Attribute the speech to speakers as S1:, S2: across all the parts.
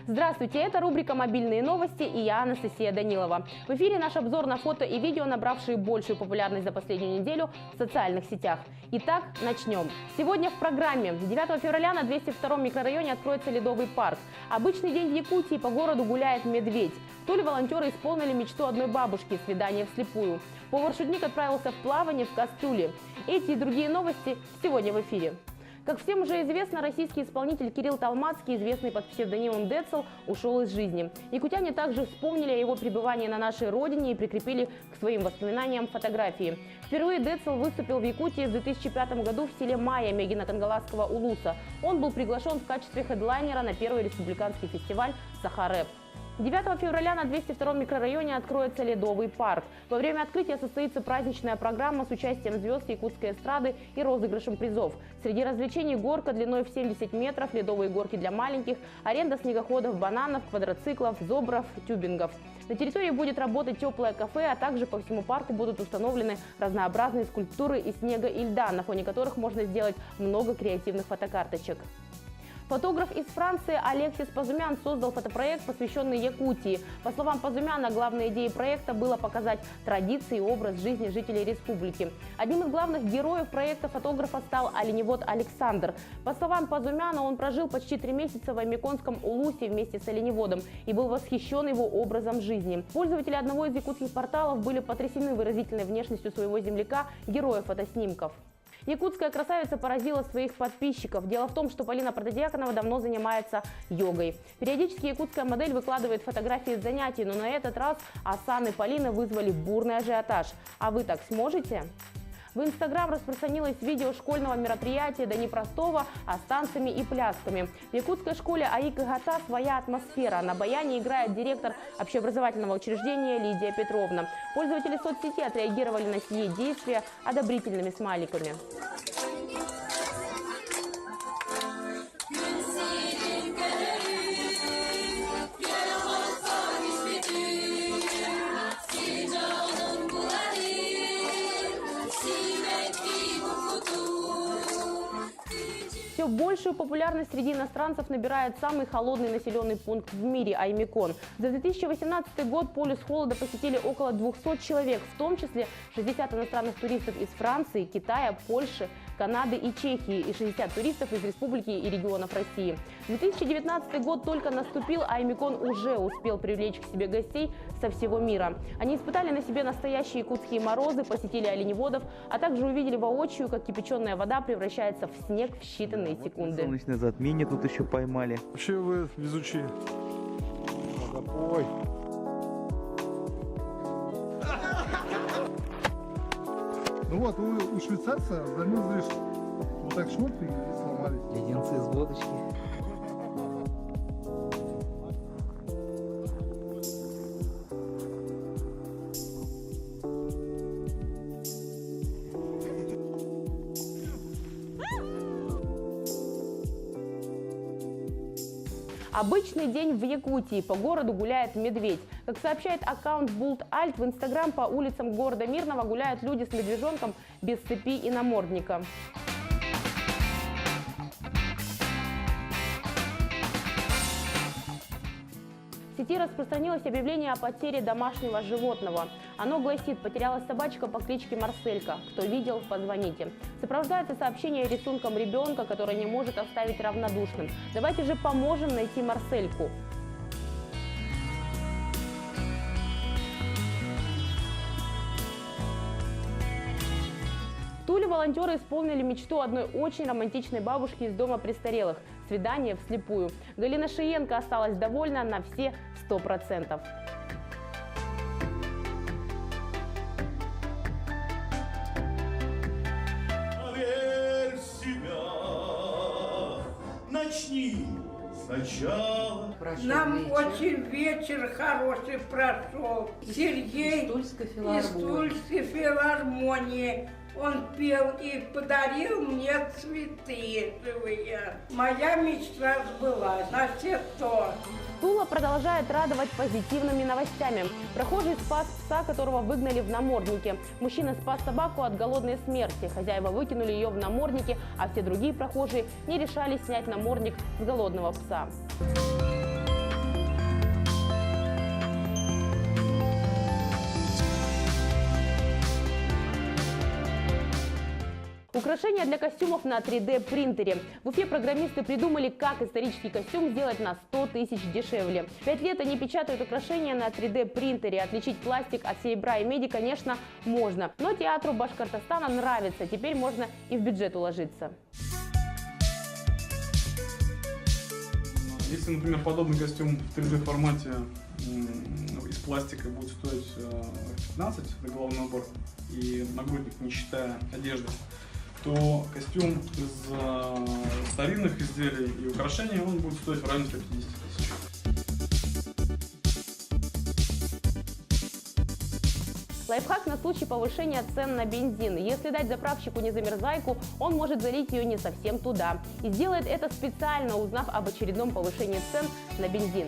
S1: Здравствуйте, это рубрика «Мобильные новости» и я, Анастасия Данилова. В эфире наш обзор на фото и видео, набравшие большую популярность за последнюю неделю в социальных сетях. Итак, начнем. Сегодня в программе. 9 февраля на 202-м микрорайоне откроется ледовый парк. Обычный день в Якутии, по городу гуляет медведь. То ли волонтеры исполнили мечту одной бабушки – свидание вслепую. Повар-шутник отправился в плавание в кастрюле. Эти и другие новости сегодня в эфире. Как всем уже известно, российский исполнитель Кирилл Толмацкий, известный под псевдонимом Децл, ушел из жизни. Якутяне также вспомнили о его пребывании на нашей родине и прикрепили к своим воспоминаниям фотографии. Впервые Децл выступил в Якутии в 2005 году в селе Майя Мегино-Кангаласского улуса. Он был приглашен в качестве хедлайнера на первый республиканский фестиваль «Саха-рэп». 9 февраля на 202-м микрорайоне откроется ледовый парк. Во время открытия состоится праздничная программа с участием звезд якутской эстрады и розыгрышем призов. Среди развлечений горка длиной в 70 метров, ледовые горки для маленьких, аренда снегоходов, бананов, квадроциклов, зобров, тюбингов. На территории будет работать теплое кафе, а также по всему парку будут установлены разнообразные скульптуры из снега и льда, на фоне которых можно сделать много креативных фотокарточек. Фотограф из Франции Алексис Пазумян создал фотопроект, посвященный Якутии. По словам Пазумяна, главной идеей проекта было показать традиции и образ жизни жителей республики. Одним из главных героев проекта фотографа стал оленевод Александр. По словам Пазумяна, он прожил почти 3 месяца в Аймеконском улусе вместе с оленеводом и был восхищен его образом жизни. Пользователи одного из якутских порталов были потрясены выразительной внешностью своего земляка, героя фотоснимков. Якутская красавица поразила своих подписчиков. Дело в том, что Полина Протодиаконова давно занимается йогой. Периодически якутская модель выкладывает фотографии с занятий, но на этот раз асаны Полины вызвали бурный ажиотаж. А вы так сможете? В Инстаграм распространилось видео школьного мероприятия, да не простого, а с танцами и плясками. В якутской школе АИК-ГАТА своя атмосфера. На баяне играет директор общеобразовательного учреждения Лидия Петровна. Пользователи соцсети отреагировали на сие действия одобрительными смайликами. Все большую популярность среди иностранцев набирает самый холодный населенный пункт в мире – Аймекон. За 2018 год полюс холода посетили около 200 человек, в том числе 60 иностранных туристов из Франции, Китая, Польши, Канады и Чехии и 60 туристов из республики и регионов России. 2019 год только наступил, а Аймекон уже успел привлечь к себе гостей со всего мира. Они испытали на себе настоящие якутские морозы, посетили оленеводов, а также увидели воочию, как кипяченая вода превращается в снег в считанные секунды.
S2: Солнечное затмение тут еще поймали.
S3: Вообще вы везучие. Ой. Ну вот, у швейцарца замерзли вот так шорты и сломались.
S2: Леденцы с водочки.
S1: Обычный день в Якутии. По городу гуляет медведь. Как сообщает аккаунт Булт Альт, в Инстаграм по улицам города Мирного гуляют люди с медвежонком без цепи и намордника. В сети распространилось объявление о потере домашнего животного. Оно гласит: потерялась собачка по кличке Марселька. Кто видел, позвоните. Сопровождается сообщение рисунком ребенка, который не может оставить равнодушным. Давайте же поможем найти Марсельку. В Туле волонтеры исполнили мечту одной очень романтичной бабушки из дома престарелых – свидание вслепую. Галина Шиенко осталась довольна на все 100%.
S4: Поверь в себя, начни сначала.
S5: Нам очень вечер хороший прошел. Сергей из Тульской филармонии. Он пел и подарил мне цветы живые. Моя мечта сбылась на все 100.
S1: Тула продолжает радовать позитивными новостями. Прохожий спас пса, которого выгнали в наморднике. Мужчина спас собаку от голодной смерти. Хозяева выкинули ее в наморднике, а все другие прохожие не решались снять намордник с голодного пса. Украшения для костюмов на 3D принтере. В Уфе программисты придумали, как исторический костюм сделать на 100 тысяч дешевле. 5 лет они печатают украшения на 3D принтере. Отличить пластик от серебра и меди, конечно, можно. Но театру Башкортостана нравится. Теперь можно и в бюджет уложиться.
S6: Если, например, подобный костюм в 3D формате из пластика будет стоить 15, это головной убор, и нагрудник, не считая одежды, то костюм из старинных изделий и украшений он будет стоить в районе 150 тысяч.
S1: Лайфхак на случай повышения цен на бензин. Если дать заправщику незамерзайку, он может залить ее не совсем туда. И сделает это специально, узнав об очередном повышении цен на бензин.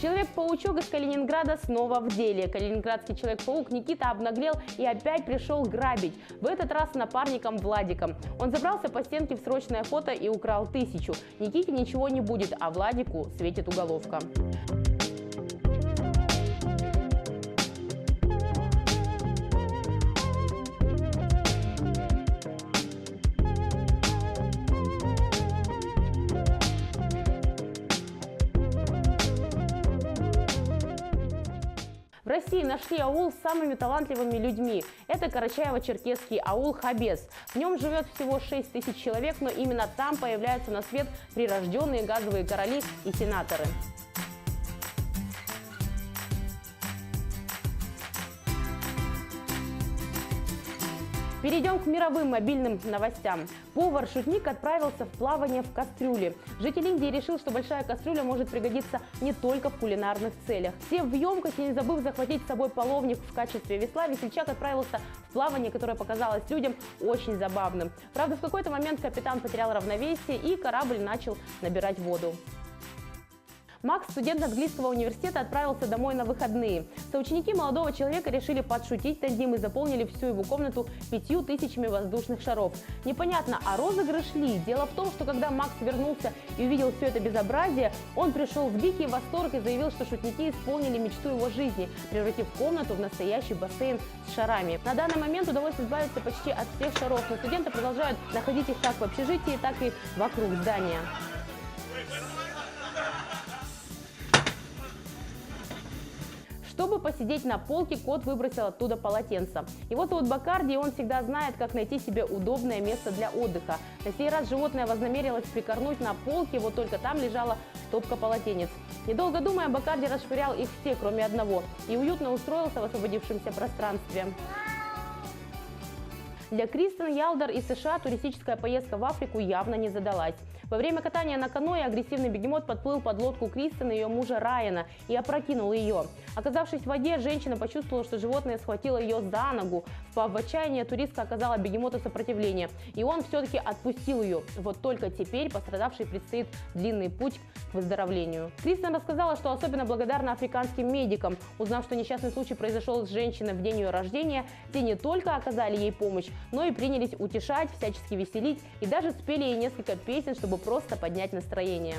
S1: Человек-паучок из Калининграда снова в деле. Калининградский Человек-паук Никита обнаглел и опять пришел грабить. В этот раз с напарником Владиком. Он забрался по стенке в срочное фото и украл 1000. Никите ничего не будет, а Владику светит уголовка. В России нашли аул с самыми талантливыми людьми. Это Карачаево-Черкесский аул Хабес. В нем живет всего 6 тысяч человек, но именно там появляются на свет прирожденные газовые короли и сенаторы. Перейдем к мировым мобильным новостям. Повар-шутник отправился в плавание в кастрюле. Житель Индии решил, что большая кастрюля может пригодиться не только в кулинарных целях. Сев в емкость и не забыв захватить с собой половник в качестве весла, весельчак отправился в плавание, которое показалось людям очень забавным. Правда, в какой-то момент капитан потерял равновесие и корабль начал набирать воду. Макс, студент английского университета, отправился домой на выходные. Соученики молодого человека решили подшутить над ним и заполнили всю его комнату 5000 воздушных шаров. Непонятно, а розыгрыш ли? Дело в том, что когда Макс вернулся и увидел все это безобразие, он пришел в дикий восторг и заявил, что шутники исполнили мечту его жизни, превратив комнату в настоящий бассейн с шарами. На данный момент удалось избавиться почти от всех шаров, но студенты продолжают находить их как в общежитии, так и вокруг здания. Чтобы посидеть на полке, кот выбросил оттуда полотенце. Его зовут Бакарди, и он всегда знает, как найти себе удобное место для отдыха. На сей раз животное вознамерилось прикорнуть на полке, вот только там лежала стопка полотенец. Недолго думая, Бакарди расшвырял их все, кроме одного, и уютно устроился в освободившемся пространстве. Для Кристен Ялдер из США туристическая поездка в Африку явно не задалась. Во время катания на каноэ агрессивный бегемот подплыл под лодку Кристен и ее мужа Райана и опрокинул ее. Оказавшись в воде, женщина почувствовала, что животное схватило ее за ногу. Впав в отчаяние, туристка оказала бегемоту сопротивление, и он все-таки отпустил ее. Вот только теперь пострадавшей предстоит длинный путь к выздоровлению. Кристен рассказала, что особенно благодарна африканским медикам. Узнав, что несчастный случай произошел с женщиной в день ее рождения, те не только оказали ей помощь, но и принялись утешать, всячески веселить и даже спели ей несколько песен, чтобы просто поднять настроение.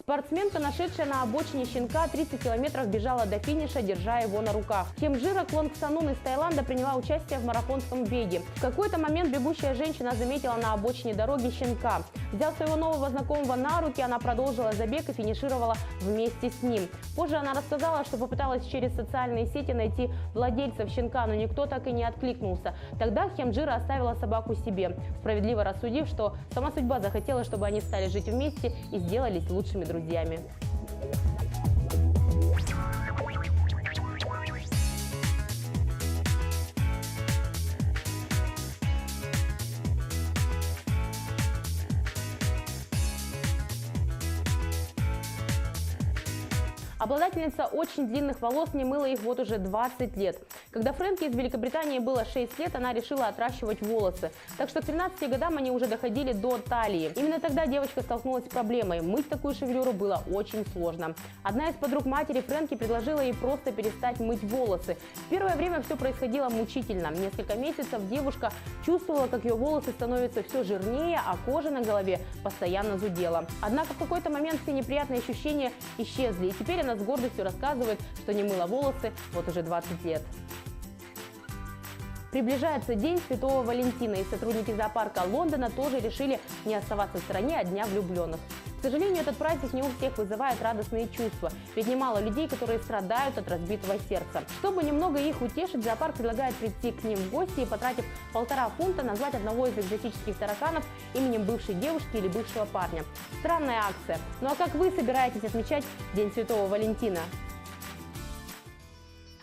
S1: Спортсменка, нашедшая на обочине щенка, 30 километров бежала до финиша, держа его на руках. Хемжира Клонгсанун из Таиланда приняла участие в марафонском беге. В какой-то момент бегущая женщина заметила на обочине дороги щенка. Взяв своего нового знакомого на руки, она продолжила забег и финишировала вместе с ним. Позже она рассказала, что попыталась через социальные сети найти владельцев щенка, но никто так и не откликнулся. Тогда Хемжира оставила собаку себе, справедливо рассудив, что сама судьба захотела, чтобы они стали жить вместе и сделались лучшими друзьями. Обладательница очень длинных волос не мыла их вот уже 20 лет. Когда Фрэнки из Великобритании было 6 лет, она решила отращивать волосы. Так что к 13 годам они уже доходили до талии. Именно тогда девочка столкнулась с проблемой. Мыть такую шевелюру было очень сложно. Одна из подруг матери Фрэнки предложила ей просто перестать мыть волосы. В первое время все происходило мучительно. Несколько месяцев девушка чувствовала, как ее волосы становятся все жирнее, а кожа на голове постоянно зудела. Однако в какой-то момент все неприятные ощущения исчезли, и теперь она с гордостью рассказывает, что не мыла волосы вот уже 20 лет. Приближается День Святого Валентина, и сотрудники зоопарка Лондона тоже решили не оставаться в стороне от Дня влюбленных. К сожалению, этот праздник не у всех вызывает радостные чувства, ведь немало людей, которые страдают от разбитого сердца. Чтобы немного их утешить, зоопарк предлагает прийти к ним в гости и, потратив 1,5 фунта, назвать одного из экзотических тараканов именем бывшей девушки или бывшего парня. Странная акция. Ну а как вы собираетесь отмечать День Святого Валентина?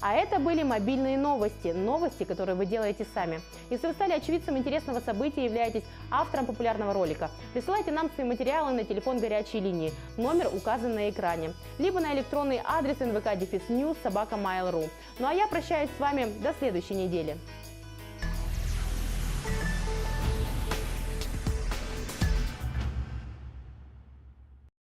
S1: А это были мобильные новости, новости, которые вы делаете сами. Если вы стали очевидцем интересного события и являетесь автором популярного ролика, присылайте нам свои материалы на телефон горячей линии, номер указан на экране, либо на электронный адрес nvk-news@mail.ru. Ну а я прощаюсь с вами до следующей недели.